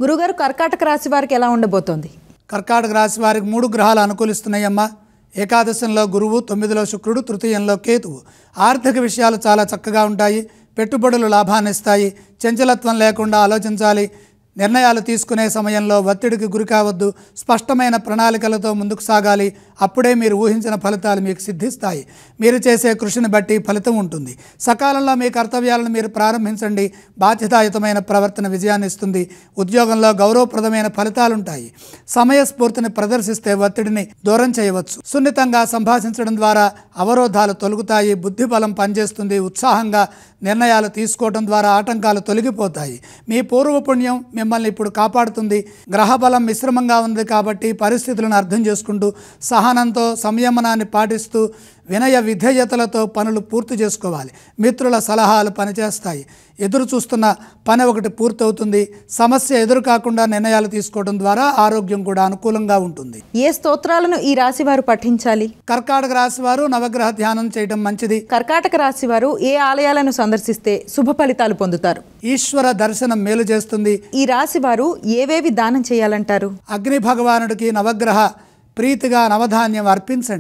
గురుగారు, కర్కాటక రాశి వారికి ఎలా ఉండబోతోంది? కర్కాటక రాశి వారికి 3 గ్రహాలు అనుకూలిస్తున్నాయమ్మా. ఏకాదశంలో గురువు, 9లో శుక్రుడు, తృతీయంలో కేతువు. ఆర్థిక విషయాలు చాలా చక్కగా ఉంటాయి. పెట్టుబడులు లాభాన్ని ఇస్తాయి. చంచలత్వం లేకుండా ఆలోచించాలి. నిర్ణయాలు తీసుకునే సమయంలో ఒత్తిడికి గురి కావద్దు. స్పష్టమైన ప్రణాళికలతో ముందుకు సాగాలి. అప్పుడే మీరు ఊహించిన ఫలితాలు మీకు సిద్ధిస్తాయి. మీరు చేసే కృషిని బట్టి ఫలితం ఉంటుంది. సకాలంలో మీ కర్తవ్యాలను మీరు ప్రారంభించండి. బాధ్యతాయుతమైన ప్రవర్తన విజయాన్ని ఇస్తుంది. ఉద్యోగంలో గౌరవప్రదమైన ఫలితాలుంటాయి. సమయస్ఫూర్తిని ప్రదర్శిస్తే ఒత్తిడిని దూరం చేయవచ్చు. సున్నితంగా సంభాషించడం ద్వారా అవరోధాలు తొలగుతాయి. బుద్ధిబలం పనిచేస్తుంది. ఉత్సాహంగా నిర్ణయాలు తీసుకోవడం ద్వారా ఆటంకాలు తొలగిపోతాయి. మీ పూర్వపుణ్యం మిమ్మల్ని ఇప్పుడు కాపాడుతుంది. గ్రహబలం మిశ్రమంగా ఉంది కాబట్టి పరిస్థితులను అర్థం చేసుకుంటూ సహనంతో సంయమనాన్ని పాటిస్తూ వినయ విధేయతలతో పనులు పూర్తి చేసుకోవాలి. మిత్రుల సలహాలు పనిచేస్తాయి. ఎదురు చూస్తున్న పని ఒకటి పూర్తవుతుంది. సమస్య ఎదురు కాకుండా నిర్ణయాలు తీసుకోవడం ద్వారా ఆరోగ్యం కూడా అనుకూలంగా ఉంటుంది. ఏ స్తోత్రాలను ఈ రాశి వారు పఠించాలి? కర్కాటక రాశి వారు నవగ్రహ ధ్యానం చేయడం మంచిది. కర్కాటక రాశి వారు ఏ ఆలయాలను సందర్శిస్తే శుభ ఫలితాలు పొందుతారు? ఈశ్వర దర్శనం మేలు చేస్తుంది. ఈ రాశి వారు ఏవేవి దానం చేయాలంటారు? అగ్ని భగవానుడికి నవగ్రహ ప్రీతిగా నవధాన్యం అర్పించండి.